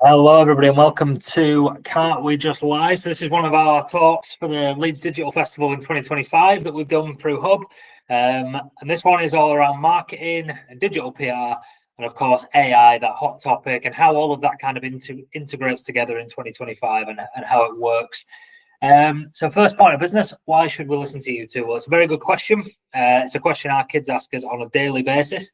Hello, everybody, and welcome to Can't We Just Lie? So this is one of our talks for the Leeds Digital Festival in 2025 that we've done through Hub. And this one is all around marketing and digital PR, and of course, AI, that hot topic, and how all of that kind of integrates together in 2025 and how it works. So first point of business, why should we listen to you two? Well, it's a very good question. It's a question our kids ask us on a daily basis.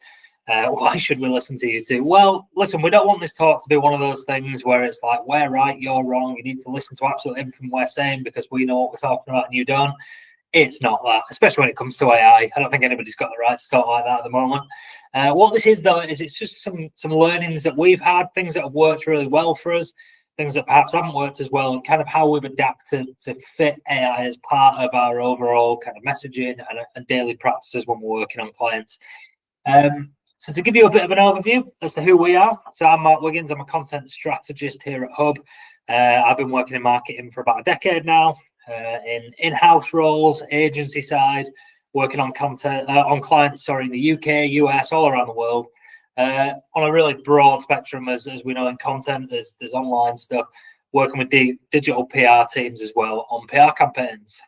Why should we listen to you two? Well, listen, we don't want this talk to be one of those things where it's like, we're right, you're wrong. You need to listen to absolutely everything we're saying because we know what we're talking about and you don't. It's not that, especially when it comes to AI. I don't think anybody's got the right to talk like that at the moment. What this is, though, is it's just some learnings that we've had, things that have worked really well for us, things that perhaps haven't worked as well, and kind of how we've adapted to fit AI as part of our overall kind of messaging and daily practices when we're working on clients. So to give you a bit of an overview as to who we are, so I'm Mark Wiggins. I'm a content strategist here at Hub. I've been working in marketing for about a decade now, in-house roles, agency side, working on content on clients, in the UK, US, all around the world, on a really broad spectrum, as we know in content. There's online stuff, working with digital PR teams as well on PR campaigns.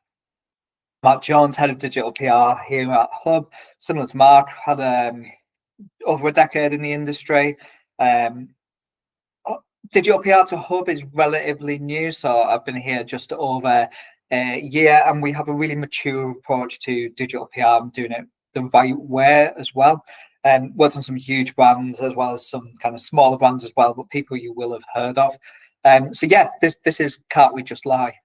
Matt Jones, head of digital PR here at Hub. Similar to Mark, had over a decade in the industry. Digital PR to Hub is relatively new, so I've been here just over a year, and we have a really mature approach to digital PR and doing it the right way as well. Worked on some huge brands as well as some kind of smaller brands as well, but people you will have heard of. So yeah, this is Can't We Just Lie?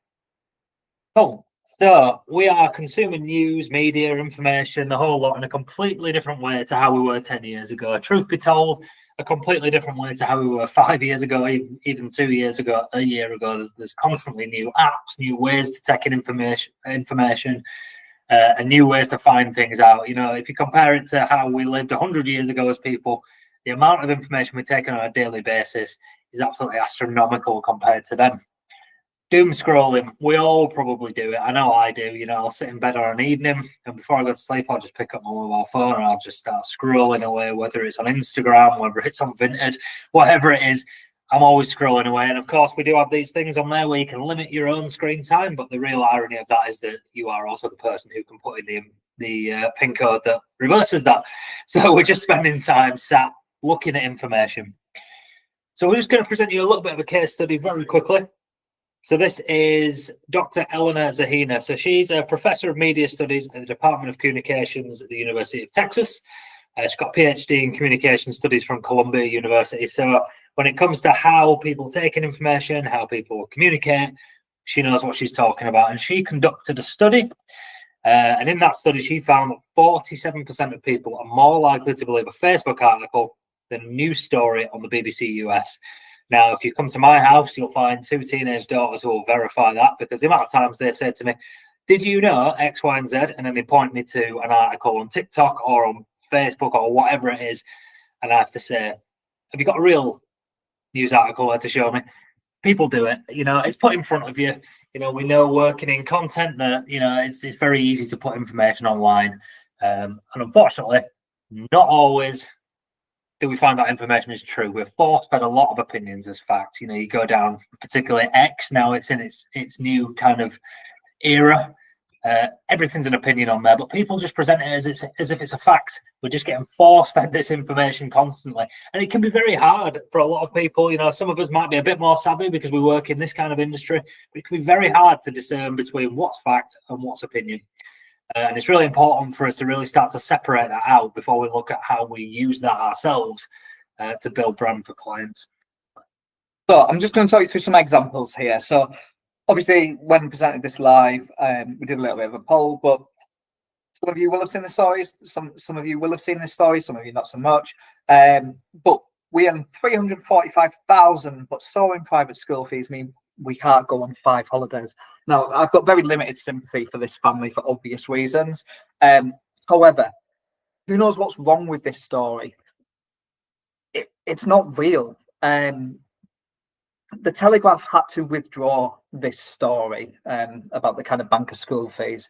Cool. So we are consuming news, media, information, the whole lot in a completely different way to how we were 10 years ago. Truth be told, a completely different way to how we were 5 years ago, even 2 years ago, a year ago. There's constantly new apps, new ways to take in information, and new ways to find things out. You know, if you compare it to how we lived 100 years ago as people, the amount of information we take on a daily basis is absolutely astronomical compared to them. Doom scrolling, we all probably do it. I know I do. You know, I'll sit in bed on an evening, and before I go to sleep, I'll just pick up my mobile phone and I'll just start scrolling away, whether it's on Instagram, whether it's on Vinted, whatever it is. I'm always scrolling away. And of course, we do have these things on there where you can limit your own screen time, but the real irony of that is that you are also the person who can put in the PIN code that reverses that. So we're just spending time sat looking at information. So we're just going to present you a little bit of a case study very quickly. So this is Dr. Eleanor Zahina. So she's a professor of media studies at the Department of Communications at the University of Texas. She's got a PhD in communication studies from Columbia University. So when it comes to how people take in information, how people communicate, she knows what she's talking about. And she conducted a study. And in that study, she found that 47% of people are more likely to believe a Facebook article than a news story on the BBC US. Now, if you come to my house, you'll find 2 teenage daughters who will verify that, because the amount of times they say to me, did you know X, Y, and Z? And then they point me to an article on TikTok or on Facebook or whatever it is. And I have to say, have you got a real news article there to show me? People do it. You know, it's put in front of you. You know, we know working in content that, you know, it's very easy to put information online. And unfortunately, not always do we find that information is true. We're force-fed a lot of opinions as fact. You know, you go down, particularly X, now it's in its new kind of era. Everything's an opinion on there, but people just present it as if it's a fact. We're just getting force-fed this information constantly. And it can be very hard for a lot of people. You know, some of us might be a bit more savvy because we work in this kind of industry, but it can be very hard to discern between what's fact and what's opinion. And it's really important for us to really start to separate that out before we look at how we use that ourselves to build brand for clients. So I'm just going to talk you through some examples here. So obviously, when presented this live, we did a little bit of a poll, but some of you will have seen the stories. Some of you will have seen this story, some of you not so much. But we earn 345,000, but soaring private school fees mean we can't go on 5 holidays. Now, I've got very limited sympathy for this family for obvious reasons. However, who knows what's wrong with this story? It's not real. The Telegraph had to withdraw this story about the kind of banker school fees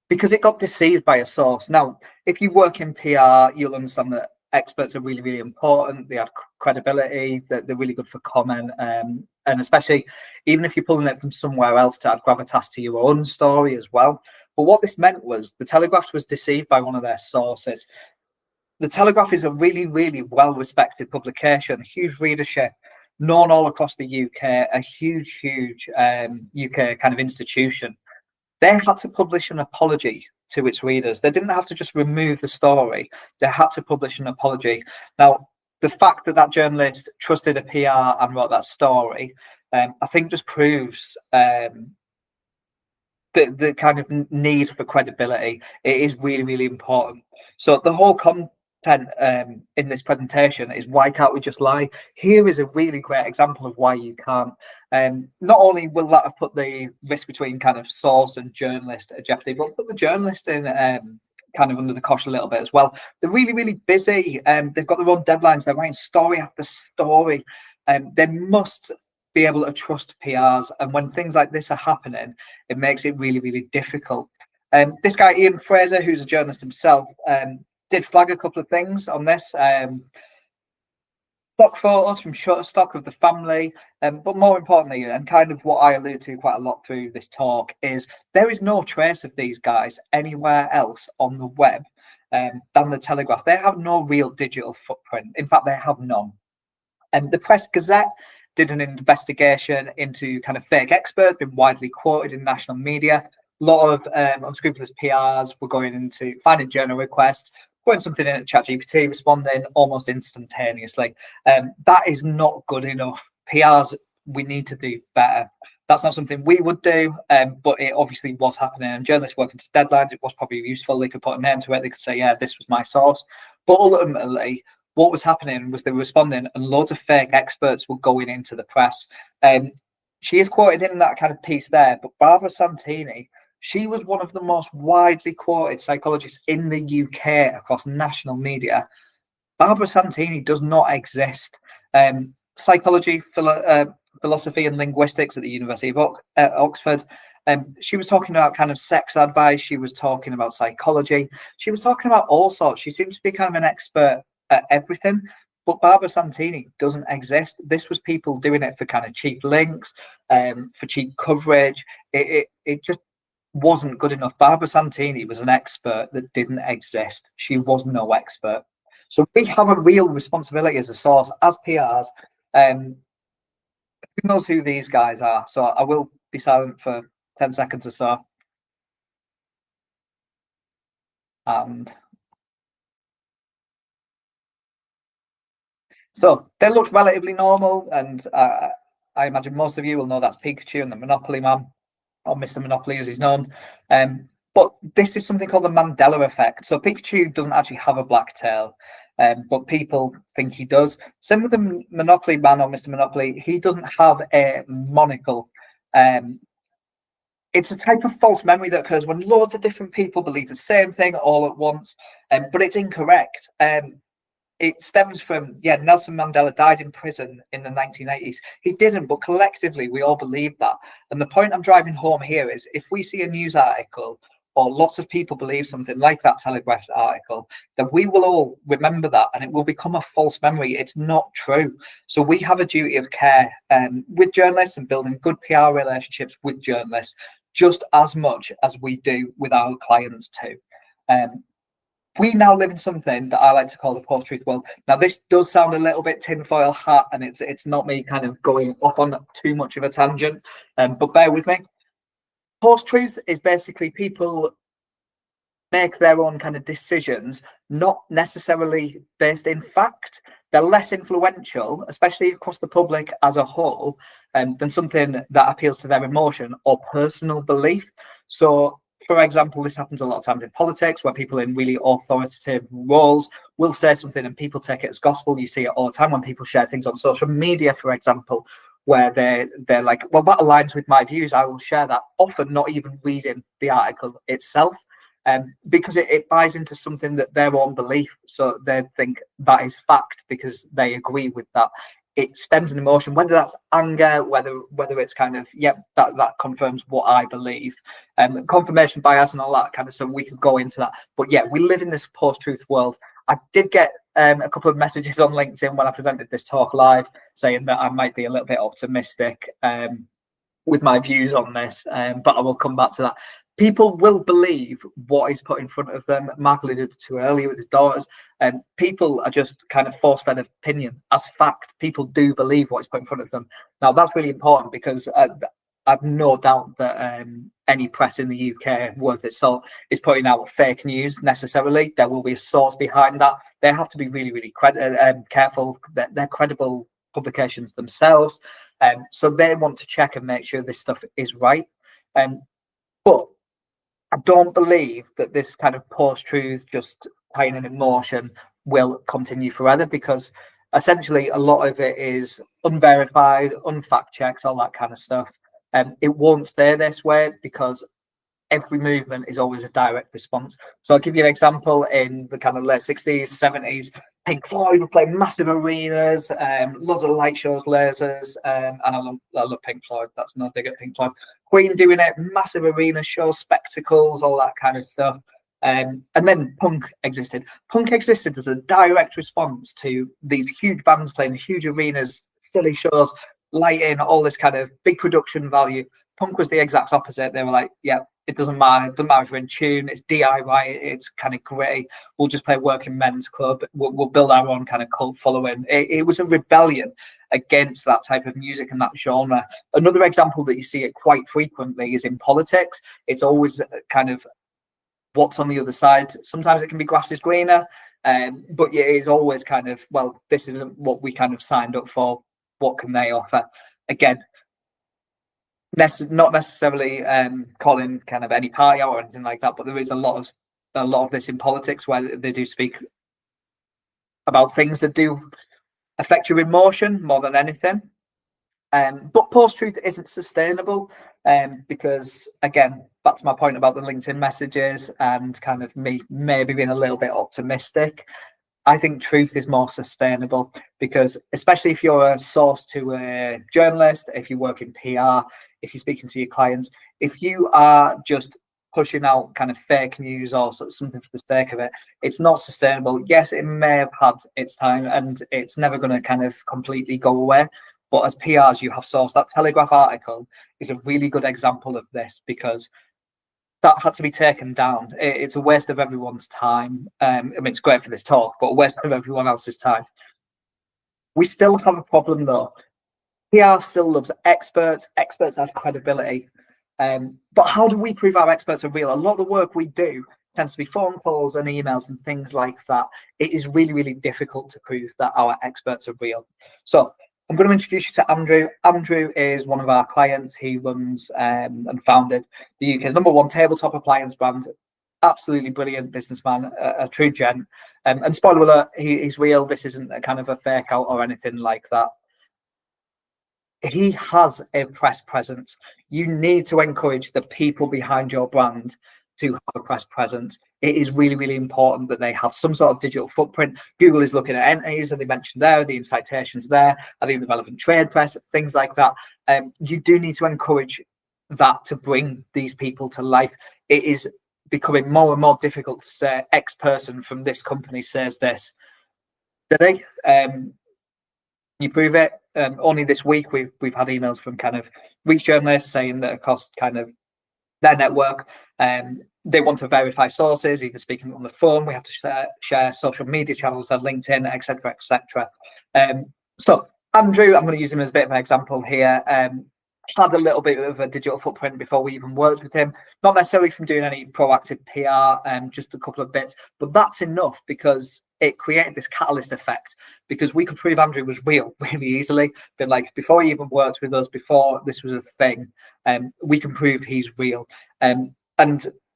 because it got deceived by a source. Now, if you work in PR, you'll understand that experts are really, really important. They had credibility. They're really good for comment, and especially even if you're pulling it from somewhere else to add gravitas to your own story as well. But what this meant was the Telegraph was deceived by one of their sources. The Telegraph is a really, really well-respected publication, huge readership, known all across the UK, a huge UK kind of institution. They had to publish an apology to its readers. They didn't have to just remove the story. They had to publish an apology. Now, the fact that that journalist trusted a PR and wrote that story, I think just proves the kind of need for credibility. It is really, really important. So the whole content in this presentation is why can't we just lie? Here is a really great example of why you can't. Not only will that have put the risk between kind of source and journalist at jeopardy, but put the journalist in kind of under the cosh a little bit as well. They're really, really busy. They've got their own deadlines. They're writing story after story. They must be able to trust PRs, and when things like this are happening, it makes it really, really difficult. This guy Ian Fraser, who's a journalist himself, did flag a couple of things on this. Stock photos from Shutterstock of the family, but more importantly, and kind of what I allude to quite a lot through this talk, is there is no trace of these guys anywhere else on the web than the Telegraph. They have no real digital footprint. In fact, they have none. And the Press Gazette did an investigation into kind of fake experts, been widely quoted in national media. A lot of unscrupulous PRs were going into finding journal requests, putting something in at ChatGPT, responding almost instantaneously. That is not good enough. PRs, we need to do better. That's not something we would do, but it obviously was happening. And journalists working to deadlines, it was probably useful. They could put a name to it. They could say, yeah, this was my source. But ultimately, what was happening was they were responding and loads of fake experts were going into the press. She is quoted in that kind of piece there, but Barbara Santini, she was one of the most widely quoted psychologists in the UK across national media. Barbara Santini does not exist. Psychology, philosophy and linguistics at the University of Oxford. She was talking about kind of sex advice. She was talking about psychology. She was talking about all sorts. She seems to be kind of an expert at everything, but Barbara Santini doesn't exist. This was people doing it for kind of cheap links, for cheap coverage. It just wasn't good enough. Barbara Santini was an expert that didn't exist. She was no expert. So we have a real responsibility as a source, as PRs. Who knows who these guys are? So I will be silent for 10 seconds or so. And so they looked relatively normal, and I imagine most of you will know that's Pikachu and the Monopoly Man, or Mr. Monopoly as he's known. But this is something called the Mandela effect. So Pikachu doesn't actually have a black tail, but people think he does. Same with the Monopoly Man or Mr. Monopoly, he doesn't have a monocle. It's a type of false memory that occurs when loads of different people believe the same thing all at once, but it's incorrect. It stems from, Nelson Mandela died in prison in the 1980s. He didn't, but collectively we all believe that. And the point I'm driving home here is if we see a news article or lots of people believe something like that Telegraph article, then we will all remember that and it will become a false memory. It's not true. So we have a duty of care with journalists and building good PR relationships with journalists just as much as we do with our clients too. We now live in something that I like to call the post-truth world. Now, this does sound a little bit tinfoil hat, and it's not me kind of going off on too much of a tangent, but bear with me. Post-truth is basically people make their own kind of decisions, not necessarily based in fact. They're less influential, especially across the public as a whole, than something that appeals to their emotion or personal belief. So, for example, this happens a lot of times in politics where people in really authoritative roles will say something and people take it as gospel. You see it all the time when people share things on social media, for example, where they're like, well, that aligns with my views. I will share that, often not even reading the article itself, because it buys into something that their own belief. So they think that is fact because they agree with that. It stems in emotion, whether that's anger, whether it's kind of, that confirms what I believe, confirmation bias and all that kind of stuff. We could go into that, but we live in this post-truth world. I did get a couple of messages on LinkedIn when I presented this talk live, saying that I might be a little bit optimistic with my views on this, but I will come back to that. People will believe what is put in front of them. Mark alluded to earlier with his daughters. People are just kind of force-fed opinion as fact. People do believe what is put in front of them. Now, that's really important because I've no doubt that any press in the UK worth its salt is putting out fake news necessarily. There will be a source behind that. They have to be really, really careful that they're credible publications themselves. So they want to check and make sure this stuff is right. But I don't believe that this kind of post-truth, just tying in emotion, will continue forever, because essentially a lot of it is unverified, unfact-checked, all that kind of stuff. It won't stay this way because every movement is always a direct response. So I'll give you an example. In the kind of late 60s, 70s, Pink Floyd would play massive arenas, loads of light shows, lasers, and I love Pink Floyd. That's no dig at Pink Floyd. Queen doing it, massive arena shows, spectacles, all that kind of stuff. And then punk existed. Punk existed as a direct response to these huge bands playing huge arenas, silly shows, lighting, all this kind of big production value. Punk was the exact opposite. They were like, yeah, it doesn't matter. It doesn't matter if we're in tune. It's DIY. It's kind of gritty. We'll just play working men's club. We'll build our own kind of cult following. It was a rebellion against that type of music and that genre. Another example that you see it quite frequently is in politics. It's always kind of what's on the other side. Sometimes it can be grass is greener, but it is always kind of, well, this isn't what we kind of signed up for. What can they offer? Again, not necessarily calling kind of any party out or anything like that, but there is a lot of this in politics where they do speak about things that do affect your emotion more than anything. But post-truth isn't sustainable because, again, back to my point about the LinkedIn messages and kind of me maybe being a little bit optimistic. I think truth is more sustainable because, especially if you're a source to a journalist, if you work in PR, if you're speaking to your clients, if you are just pushing out kind of fake news or something for the sake of it, it's not sustainable. Yes, it may have had its time and it's never going to kind of completely go away. But as PRs, you have source. That Telegraph article is a really good example of this because that had to be taken down. It's a waste of everyone's time. I mean, it's great for this talk, but a waste of everyone else's time. We still have a problem though. PR still loves experts. Experts have credibility. But how do we prove our experts are real? A lot of the work we do tends to be phone calls and emails and things like that. It is really, really difficult to prove that our experts are real. So I'm going to introduce you to Andrew. Andrew is one of our clients. He runs and founded the UK's #1 tabletop appliance brand. Absolutely brilliant businessman, a true gent. And spoiler alert, he's real. This isn't a kind of a fake out or anything like that. He has a press presence. You need to encourage the people behind your brand to have a press presence. It is really, really important that they have some sort of digital footprint. Google is looking at entities, and they mentioned there, the citations there, I think the relevant trade press, things like that. You do need to encourage that to bring these people to life. It is becoming more and more difficult to say X person from this company says this. Do they? You prove it. Only this week we've had emails from kind of reach journalists saying that across kind of their network, they want to verify sources, either speaking on the phone. We have to share social media channels like LinkedIn, etc., etc. So Andrew, I'm going to use him as a bit of an example here. Had a little bit of a digital footprint before we even worked with him. Not necessarily from doing any proactive PR, just a couple of bits, but that's enough because it created this catalyst effect because we could prove Andrew was real really easily. But like before he even worked with us, before this was a thing, we can prove he's real. And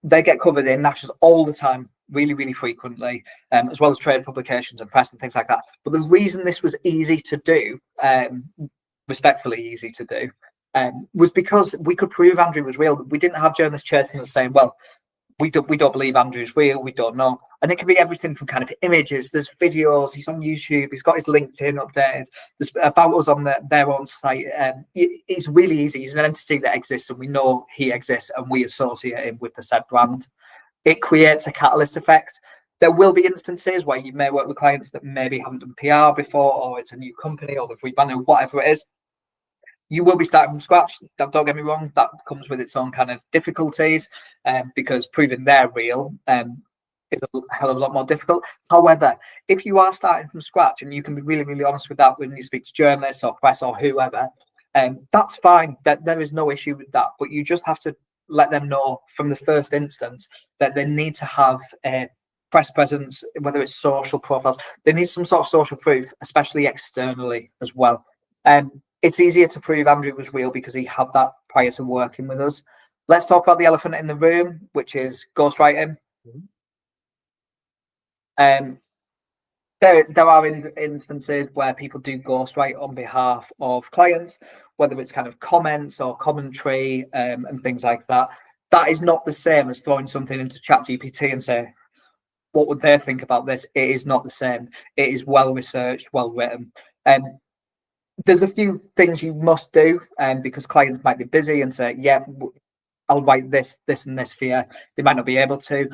they get covered in nationals all the time, really, really frequently, as well as trade publications and press and things like that. But the reason this was easy to do, respectfully easy to do, was because we could prove Andrew was real. We didn't have journalists chasing us saying, well, we don't believe Andrew's real, we don't know. And it can be everything from kind of images, there's videos, he's on YouTube, he's got his LinkedIn updated, there's about us on their own site. It's really easy. He's an entity that exists and we know he exists and we associate him with the said brand. It creates a catalyst effect. There will be instances where you may work with clients that maybe haven't done PR before, or it's a new company, or they've rebranded, whatever it is. You will be starting from scratch. Don't get me wrong, that comes with its own kind of difficulties, because proving they're real is a hell of a lot more difficult. However, if you are starting from scratch and you can be really, really honest with that when you speak to journalists or press or whoever, that's fine. That there is no issue with that. But you just have to let them know from the first instance that they need to have a press presence, whether it's social profiles. They need some sort of social proof, especially externally as well. It's easier to prove Andrew was real because he had that prior to working with us. Let's talk about the elephant in the room, which is ghostwriting. There are instances where people do ghostwrite on behalf of clients, whether it's kind of comments or commentary and things like that. That is not the same as throwing something into ChatGPT and say, what would they think about this? It is not the same. It is well researched, well written. There's a few things you must do because clients might be busy and say, yeah, I'll write this, this and this for you. They might not be able to.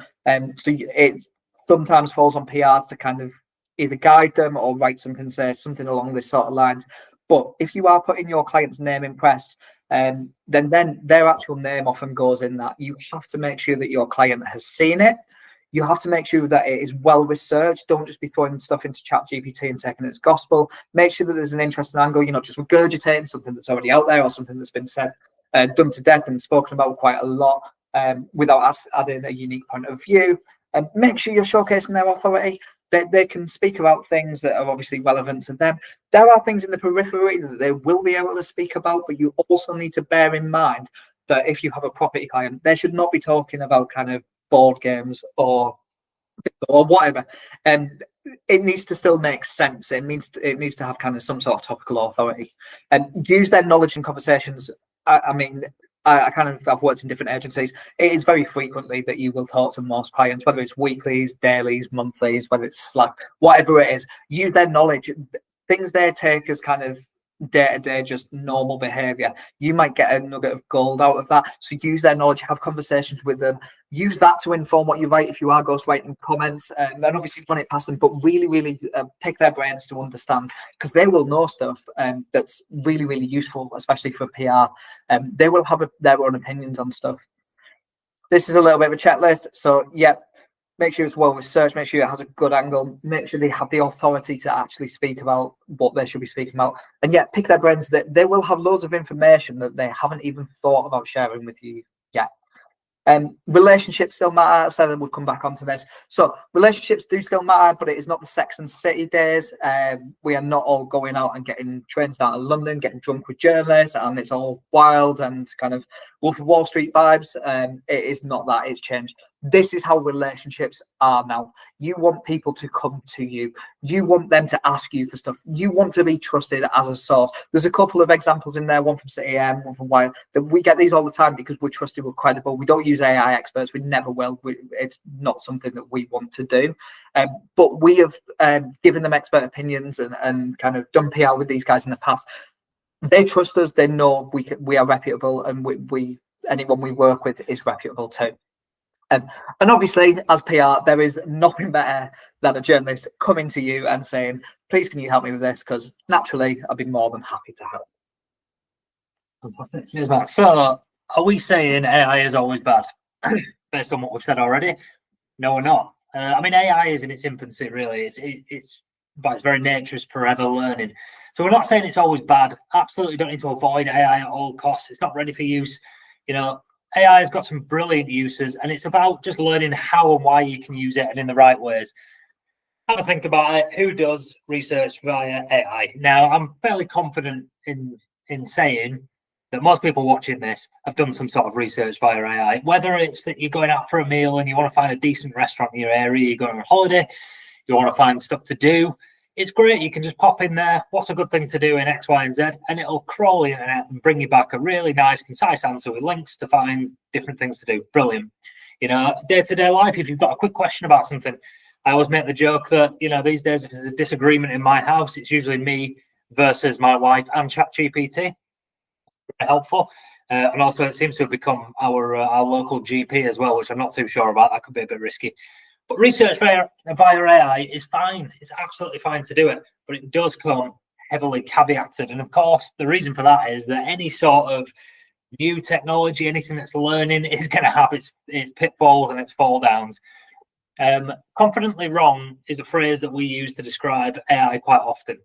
So it sometimes falls on PRs to kind of either guide them or write something, say something along this sort of lines. But if you are putting your client's name in press, then their actual name often goes in that. You have to make sure that your client has seen it. You have to make sure that it is well researched. Don't just be throwing stuff into ChatGPT and taking it as gospel. Make sure that there's an interesting angle. You're not just regurgitating something that's already out there or something that's been said, done to death and spoken about quite a lot without us adding a unique point of view. And make sure you're showcasing their authority. They can speak about things that are obviously relevant to them. There are things in the periphery that they will be able to speak about, but you also need to bear in mind that if you have a property client, they should not be talking about kind of board games or whatever. And it needs to still make sense. It needs to have kind of some sort of topical authority and use their knowledge in conversations. I've worked in different agencies. It is very frequently that you will talk to most clients, whether it's weeklies, dailies, monthlies, whether it's Slack, whatever it is. Use their knowledge, things they take as kind of day-to-day, just normal behavior. You might get a nugget of gold out of that. So use their knowledge, have conversations with them, use that to inform what you write if you are ghostwriting comments, and obviously run it past them, but really pick their brains to understand, because they will know stuff that's really useful, especially for PR. They will have their own opinions on stuff. This is a little bit of a checklist. So yeah, make sure it's well researched, make sure it has a good angle, make sure they have the authority to actually speak about what they should be speaking about. And yet pick their brains. That they will have loads of information that they haven't even thought about sharing with you yet. Relationships still matter. I said that we'll come back onto this. So relationships do still matter, but it is not the Sex and City days. We are not all going out and getting trains down to London, getting drunk with journalists, and it's all wild and kind of Wolf of Wall Street vibes. It is not that. It's changed. This is how relationships are now. You want people to come to you. You want them to ask you for stuff. You want to be trusted as a source. There's a couple of examples in there, one from City AM, one from Wild, that we get these all the time because we're trusted, we're credible. We don't use AI experts. We never will. It's not something that we want to do. But we have given them expert opinions and kind of done PR with these guys in the past. They trust us. They know we are reputable, and anyone we work with is reputable too. And obviously, as PR, there is nothing better than a journalist coming to you and saying, please, can you help me with this? Because naturally, I'd be more than happy to help. Fantastic. Cheers, Matt. So, are we saying AI is always bad? Based on what we've said already? No, we're not. AI is in its infancy, really. It's by its very nature is forever learning. So we're not saying it's always bad. Absolutely don't need to avoid AI at all costs. It's not ready for use. AI has got some brilliant uses, and it's about just learning how and why you can use it and in the right ways. Have a think about it. Who does research via AI? Now, I'm fairly confident in saying that most people watching this have done some sort of research via AI, whether it's that you're going out for a meal and you want to find a decent restaurant in your area, you're going on a holiday, you want to find stuff to do. It's great. You can just pop in there. What's a good thing to do in X, Y, and Z? And it'll crawl the internet and bring you back a really nice, concise answer with links to find different things to do. Brilliant. Day-to-day life, if you've got a quick question about something, I always make the joke that, these days, if there's a disagreement in my house, it's usually me versus my wife and ChatGPT. Very helpful. And also, it seems to have become our local GP as well, which I'm not too sure about. That could be a bit risky. But research via AI is fine. It's absolutely fine to do it, but it does come heavily caveated. And of course, the reason for that is that any sort of new technology, anything that's learning, is going to have its pitfalls and its fall downs. Confidently wrong is a phrase that we use to describe AI quite often.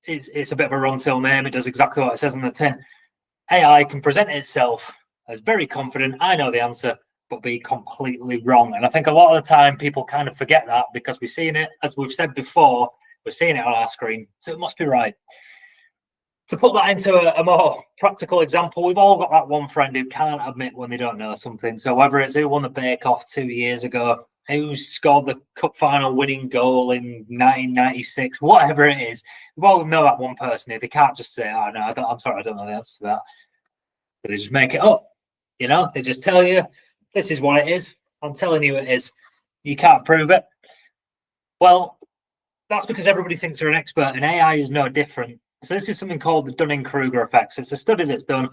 It's a bit of a run-till name. It does exactly what it says on the tin. AI can present itself as very confident, I know the answer, but be completely wrong. And I think a lot of the time people kind of forget that because we're seeing it, as we've said before, we're seeing it on our screen, so it must be right. To put that into a more practical example, we've all got that one friend who can't admit when they don't know something. So whether it's who won the Bake Off 2 years ago, who scored the cup final winning goal in 1996, whatever it is, we've all know that one person who they can't just say, "Oh no, I'm sorry, I don't know the answer to that." But they just make it up. You know, they just tell you, "This is what it is. I'm telling you it is. You can't prove it." Well, that's because everybody thinks they're an expert, and AI is no different. So this is something called the Dunning-Kruger effect. So it's a study that's done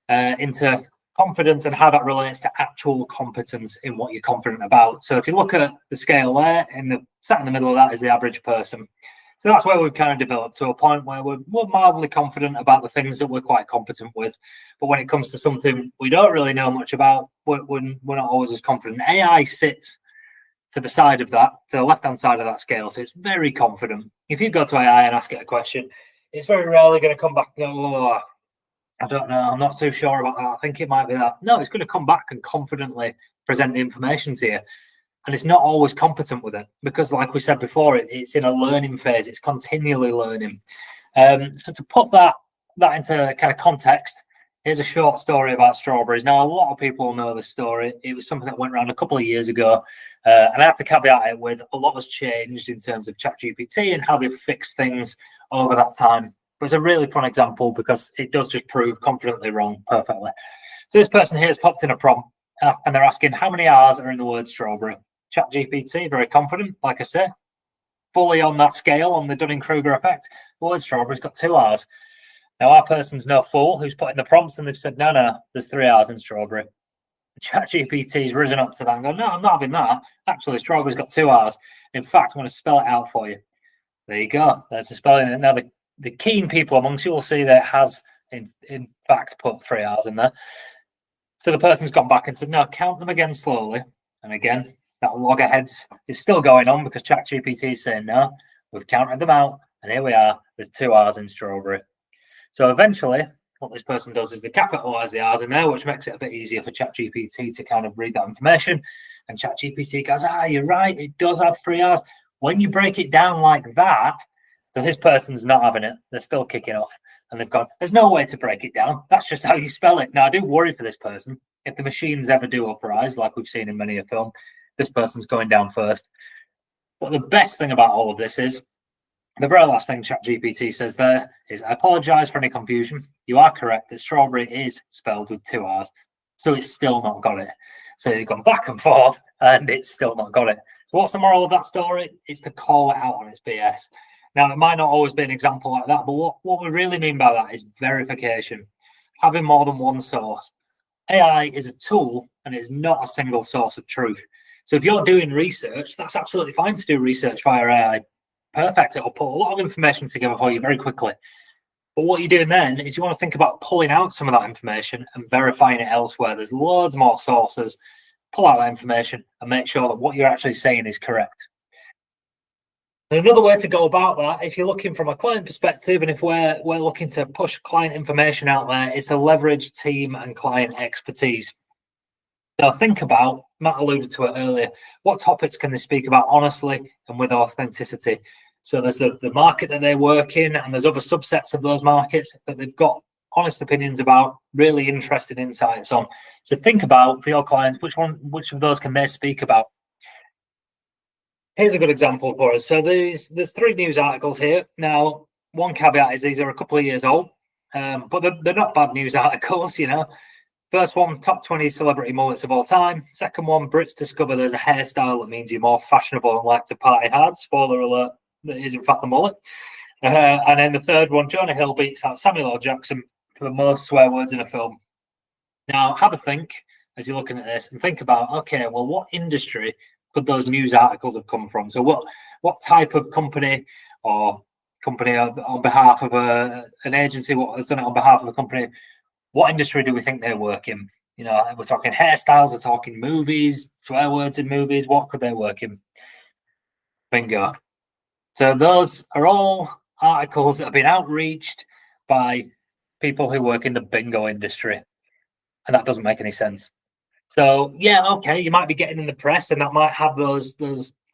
into confidence and how that relates to actual competence in what you're confident about. So if you look at the scale there, sat in the middle of that is the average person. So that's where we've kind of developed to a point where we're mildly confident about the things that we're quite competent with. But when it comes to something we don't really know much about, we're not always as confident. AI sits to the side of that, to the left-hand side of that scale. So it's very confident. If you go to AI and ask it a question, it's very rarely going to come back and go, "Oh, I don't know, I'm not too sure about that. I think it might be that." No, it's going to come back and confidently present the information to you. And it's not always competent with it because, like we said before, it's in a learning phase. It's continually learning. So to put that into kind of context, here's a short story about strawberries. Now, a lot of people know this story. It was something that went around a couple of years ago. And I have to caveat it with a lot has changed in terms of ChatGPT and how they've fixed things over that time. But it's a really fun example because it does just prove confidently wrong perfectly. So this person here has popped in a prompt and they're asking how many R's are in the word strawberry. ChatGPT, very confident, like I say, fully on that scale, on the Dunning-Kruger effect. The word strawberry's got 2 R's. Now, our person's no fool who's put in the prompts and they've said, no, there's 3 R's in strawberry. ChatGPT's risen up to that and gone, "No, I'm not having that. Actually, strawberry's got 2 R's. In fact, I'm going to spell it out for you." There you go. There's the spelling. Now, the keen people amongst you will see that it has, in fact, put 3 R's in there. So the person's gone back and said, "No, count them again slowly." And again, that loggerheads is still going on because ChatGPT is saying, "No, we've counted them out. And here we are. There's 2 R's in strawberry." So eventually, what this person does is they capitalize the R's in there, which makes it a bit easier for ChatGPT to kind of read that information. And ChatGPT goes, "You're right. It does have 3 R's. When you break it down like that," so this person's not having it. They're still kicking off. And they've gone, "There's no way to break it down. That's just how you spell it." Now, I do worry for this person. If the machines ever do uprise, like we've seen in many a film, this person's going down first. But the best thing about all of this is the very last thing ChatGPT says there is, "I apologize for any confusion. You are correct that strawberry is spelled with 2 R's. So it's still not got it." So they've gone back and forth and it's still not got it. So what's the moral of that story? It's to call it out on its BS. Now, it might not always be an example like that, but what we really mean by that is verification. Having more than one source. AI is a tool and it is not a single source of truth. So if you're doing research, that's absolutely fine to do research via AI. Perfect. It'll put a lot of information together for you very quickly. But what you're doing then is you want to think about pulling out some of that information and verifying it elsewhere. There's loads more sources. Pull out that information and make sure that what you're actually saying is correct. And another way to go about that, if you're looking from a client perspective and if we're looking to push client information out there, is to leverage team and client expertise. So think about, Matt alluded to it earlier, what topics can they speak about honestly and with authenticity? So there's the market that they work in, and there's other subsets of those markets that they've got honest opinions about, really interesting insights on. So think about, for your clients, which of those can they speak about? Here's a good example for us. So there's 3 news articles here. Now, one caveat is these are a couple of years old, but they're not bad news articles, you know. First one, top 20 celebrity mullets of all time. Second one, Brits discover there's a hairstyle that means you're more fashionable and like to party hard. Spoiler alert, that is in fact the mullet. And then the third one, Jonah Hill beats out Samuel L. Jackson for the most swear words in a film. Now, have a think as you're looking at this and think about, okay, well, what industry could those news articles have come from? So what type of company or company on behalf of an agency, what has done it on behalf of a company, what industry do we think they work in? You know, we're talking hairstyles, we're talking movies, swear words in movies. What could they work in? Bingo. So those are all articles that have been outreached by people who work in the bingo industry. And that doesn't make any sense. So yeah, okay, you might be getting in the press and that might have those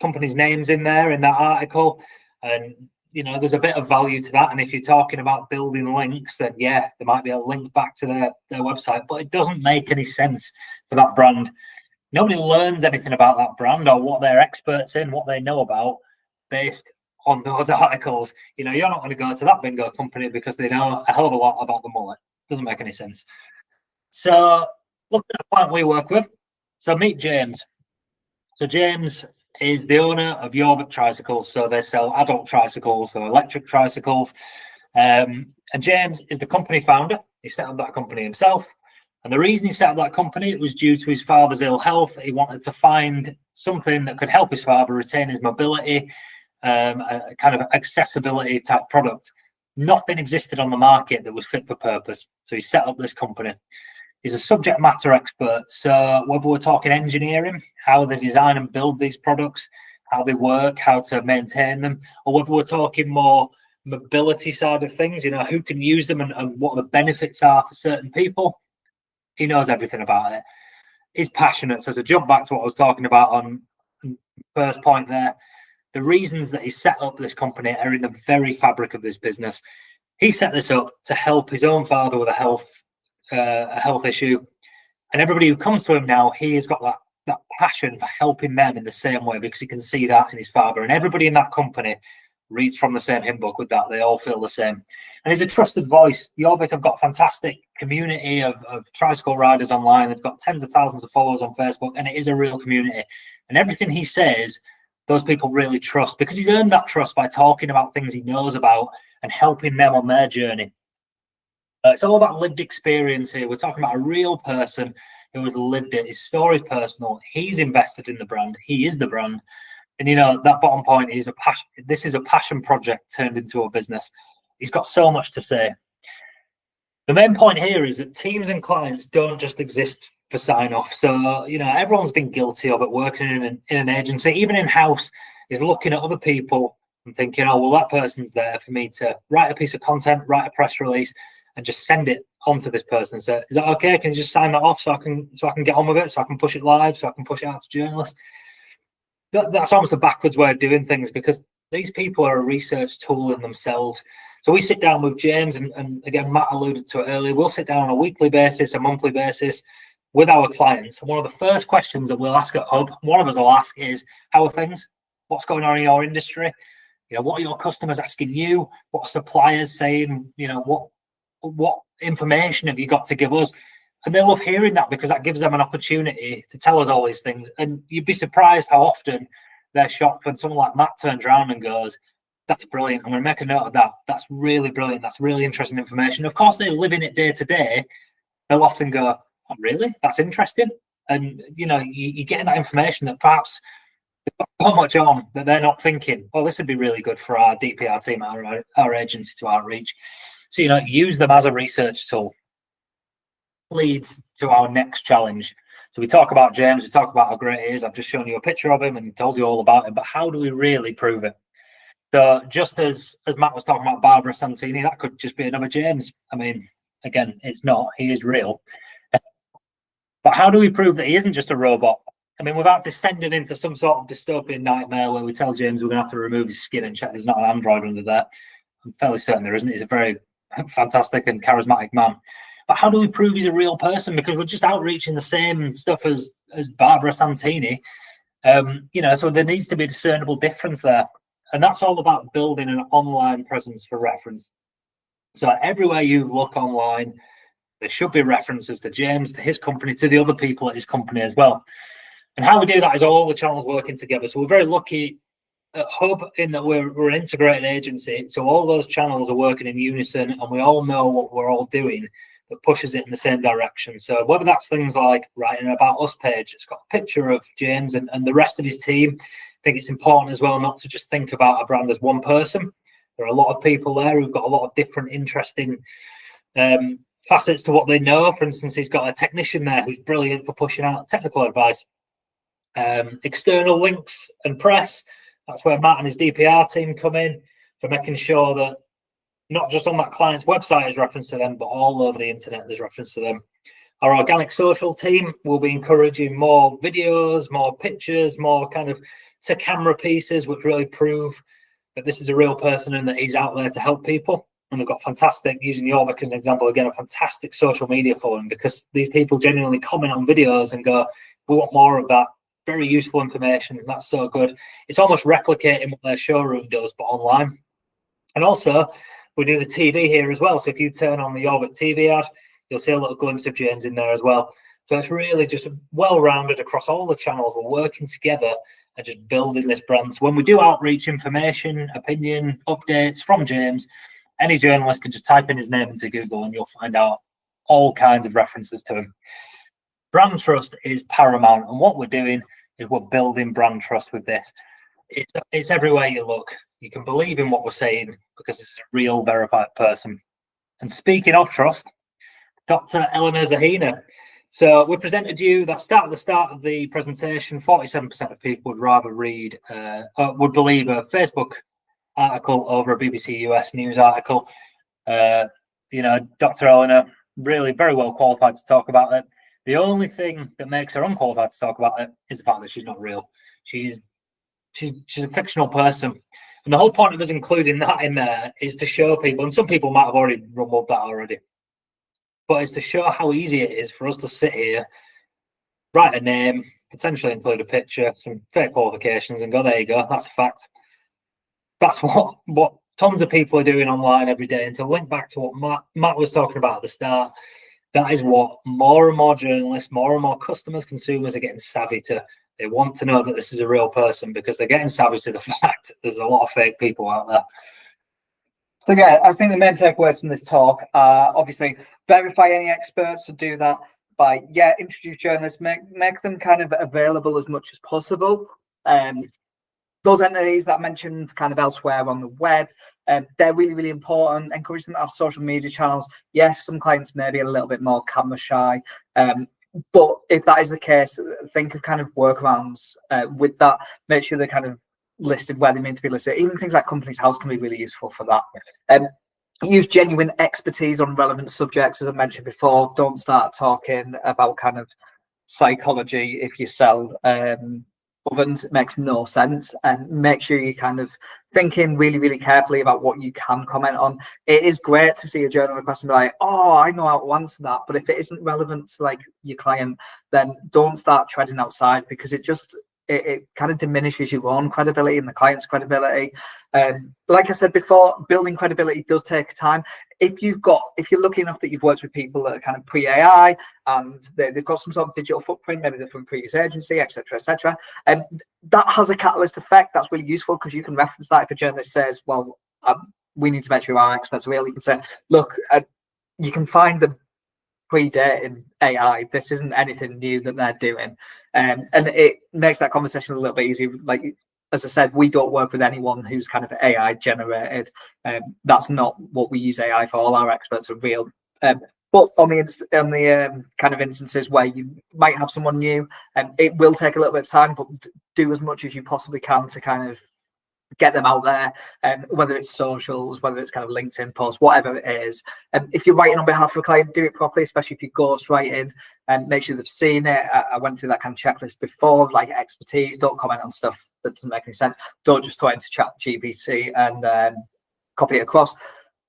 companies' names in there in that article. And you know, there's a bit of value to that. And if you're talking about building links, then yeah, there might be a link back to their website, but it doesn't make any sense for that brand. Nobody learns anything about that brand or what they're experts in, what they know about, based on those articles. You know, you're not going to go to that bingo company because they know a hell of a lot about the mullet. Doesn't make any sense. So look at the client we work with. So meet James. So James is the owner of Jorvik Tricycles. So they sell adult tricycles, so electric tricycles. And James is the company founder. He set up that company himself. And the reason he set up that company was due to his father's ill health. He wanted to find something that could help his father retain his mobility, a kind of accessibility type product. Nothing existed on the market that was fit for purpose. So he set up this company. He's a subject matter expert. So whether we're talking engineering, how they design and build these products, how they work, how to maintain them, or whether we're talking more mobility side of things, you know, who can use them and what the benefits are for certain people, he knows everything about it. He's passionate. So to jump back to what I was talking about on the first point there, the reasons that he set up this company are in the very fabric of this business. He set this up to help his own father with a health issue, and everybody who comes to him now, he has got that passion for helping them in the same way because he can see that in his father. And everybody in that company reads from the same hymn book with that. They all feel the same. And he's a trusted voice. Jorvik have got a fantastic community of tricycle riders online. They've got tens of thousands of followers on Facebook, and it is a real community. And everything he says, those people really trust because he's earned that trust by talking about things he knows about and helping them on their journey. It's all about lived experience here. We're talking about a real person who has lived it. His story's personal. He's invested in the brand. He is the brand. And, you know, that bottom point is a passion. This is a passion project turned into a business. He's got so much to say. The main point here is that teams and clients don't just exist for sign off. So, you know, everyone's been guilty of it working in an agency, even in-house, is looking at other people and thinking, oh, well, that person's there for me to write a piece of content, write a press release, and just send it on to this person and say, is that okay? Can you just sign that off so I can get on with it, so I can push it live, so I can push it out to journalists? That's almost a backwards way of doing things because these people are a research tool in themselves. So we sit down with James, and again, Matt alluded to it earlier, we'll sit down on a weekly basis, a monthly basis with our clients. And one of the first questions that we'll ask at Hub, one of us will ask is, how are things? What's going on in your industry? You know, what are your customers asking you? What are suppliers saying? You know, what information have you got to give us? And they love hearing that because that gives them an opportunity to tell us all these things. And you'd be surprised how often they're shocked when someone like Matt turns around and goes, that's brilliant. I'm going to make a note of that. That's really brilliant. That's really interesting information. Of course, they live in it day to day. They'll often go, oh, really? That's interesting. And, you know, you're getting that information that perhaps they've got so much on that they're not thinking, oh, this would be really good for our DPR team, our agency to outreach. So, you know, use them as a research tool. Leads to our next challenge. So we talk about James, we talk about how great he is. I've just shown you a picture of him and told you all about him, but how do we really prove it? So just as Matt was talking about Barbara Santini, that could just be another James. I mean, again, it's not. He is real. But how do we prove that he isn't just a robot? I mean, without descending into some sort of dystopian nightmare where we tell James we're going to have to remove his skin and check there's not an android under there. I'm fairly certain there isn't. He's a very fantastic and charismatic man. But how do we prove he's a real person? Because we're just outreaching the same stuff as Barbara Santini. You know, so there needs to be a discernible difference there. And that's all about building an online presence for reference. So everywhere you look online, there should be references to James, to his company, to the other people at his company as well. And how we do that is all the channels working together. So we're very lucky at Hub in that we're an integrated agency. So all those channels are working in unison and we all know what we're all doing. that pushes it in the same direction. So whether that's things like writing an About Us page, it's got a picture of James and the rest of his team. I think it's important as well not to just think about a brand as one person. There are a lot of people there who've got a lot of different interesting facets to what they know. For instance, he's got a technician there who's brilliant for pushing out technical advice. External links and press, that's where Matt and his DPR team come in for making sure that not just on that client's website is reference to them, but all over the internet there's reference to them. Our organic social team will be encouraging more videos, more pictures, more kind of to camera pieces, which really prove that this is a real person and that he's out there to help people. And they've got fantastic, using Jorvik as an example again, a fantastic social media following, because these people genuinely comment on videos and go, we want more of that. Very useful information, and that's so good. It's almost replicating what their showroom does, but online. And also, we do the TV here as well. So if you turn on the Jorvik TV ad, you'll see a little glimpse of James in there as well. So it's really just well-rounded across all the channels. We're working together and just building this brand. So when we do outreach information, opinion, updates from James, any journalist can just type in his name into Google and you'll find out all kinds of references to him. Brand trust is paramount, and what we're doing is we're building brand trust with this. It's everywhere you look. You can believe in what we're saying because it's a real verified person. And speaking of trust, Dr. Eleanor Zahina. So we presented you that at the start of the presentation, 47% of people would rather read, would believe a Facebook article over a BBC US news article. Dr. Eleanor, really very well qualified to talk about it. The only thing that makes her unqualified to talk about it is the fact that she's not real. She's a fictional person. And the whole point of us including that in there is to show people, and some people might have already rumbled that already, but it's to show how easy it is for us to sit here, write a name, potentially include a picture, some fake qualifications, and go, there you go, that's a fact. That's what tons of people are doing online every day. And to link back to what Matt was talking about at the start, that is what more and more journalists, more and more customers, consumers are getting savvy to. They want to know that this is a real person because they're getting savvy to the fact there's a lot of fake people out there. So yeah, I think the main takeaways from this talk are obviously verify any experts, to do that by introduce journalists, make them kind of available as much as possible. Those entities that I mentioned kind of elsewhere on the web, they're really, really important. Encourage them to have social media channels. Yes, some clients may be a little bit more camera shy, but if that is the case, think of kind of workarounds with that. Make sure they're kind of listed where they mean to be listed. Even things like Companies House can be really useful for that. Use genuine expertise on relevant subjects, as I mentioned before. Don't start talking about kind of psychology if you sell ovens. It makes no sense. And make sure you're kind of thinking really, really carefully about what you can comment on. It is great to see a journal request and be like, oh, I know how to answer that. But if it isn't relevant to like your client, then don't start treading outside, because it kind of diminishes your own credibility and the client's credibility. Like I said before, building credibility does take time. If you're lucky enough that you've worked with people that are kind of pre-AI and they've got some sort of digital footprint, maybe they're from previous agency, etc., and that has a catalyst effect. That's really useful because you can reference that if a journalist says, well, we need to make sure our experts are real. You can say, look, you can find the predating AI. This isn't anything new that they're doing, and it makes that conversation a little bit easier. Like, as I said, we don't work with anyone who's kind of AI generated. That's not what we use AI for. All our experts are real. But on the kind of instances where you might have someone new, it will take a little bit of time, but do as much as you possibly can to kind of get them out there, whether it's socials, whether it's kind of LinkedIn posts, whatever it is. If you're writing on behalf of a client, do it properly, especially if you're ghostwriting, and make sure they've seen it. I went through that kind of checklist before, like expertise. Don't comment on stuff that doesn't make any sense. Don't just throw it into ChatGPT and copy it across.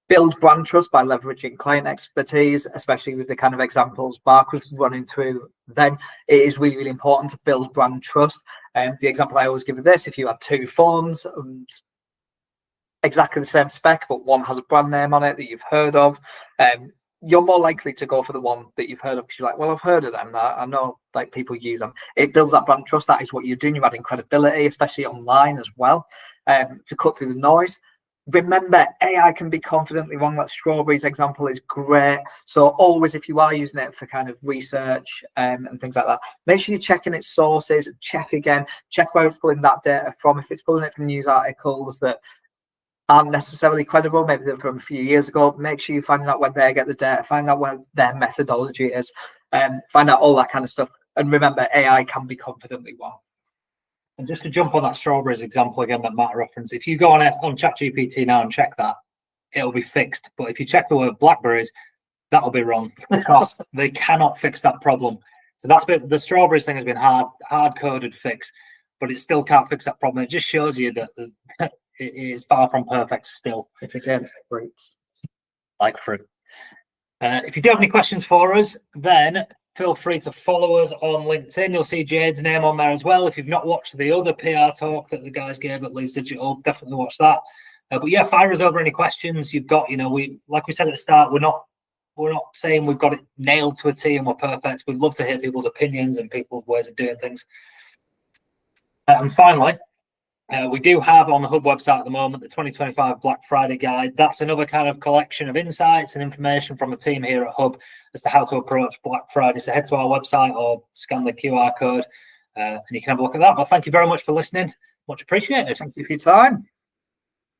Build brand trust by leveraging client expertise, especially with the kind of examples Mark was running through. Then it is really, really important to build brand trust. The example I always give of this: if you had two phones, exactly the same spec, but one has a brand name on it that you've heard of, you're more likely to go for the one that you've heard of because you're like, well, I've heard of them. I know like people use them. It builds that brand trust. That is what you're doing. You're adding credibility, especially online as well, to cut through the noise. remember, AI can be confidently wrong. That strawberries example is great. So always, if you are using it for kind of research and things like that, make sure you're checking its sources, check again, check where it's pulling that data from. If it's pulling it from news articles that aren't necessarily credible, maybe they're from a few years ago, make sure you find out where they get the data, find out where their methodology is, find out all that kind of stuff. And remember, AI can be confidently wrong. And just to jump on that strawberries example again that Matt referenced, if you go on ChatGPT now and check that, it'll be fixed. But if you check the word blackberries, that'll be wrong because they cannot fix that problem. So that's been the strawberries thing has been hard coded fix, but it still can't fix that problem. It just shows you that it is far from perfect still. It's again fruits. Like fruit. If you do have any questions for us, then feel free to follow us on LinkedIn. You'll see Jade's name on there as well. If you've not watched the other PR talk that the guys gave at Leeds Digital, definitely watch that. But yeah, fire us over any questions you've got. You know, like we said at the start, we're not saying we've got it nailed to a T and we're perfect. We'd love to hear people's opinions and people's ways of doing things. And finally, we do have on the Hub website at the moment the 2025 Black Friday guide. That's another kind of collection of insights and information from the team here at Hub as to how to approach Black Friday. So head to our website or scan the QR code and you can have a look at that. But thank you very much for listening. Much appreciated. Thank you for your time.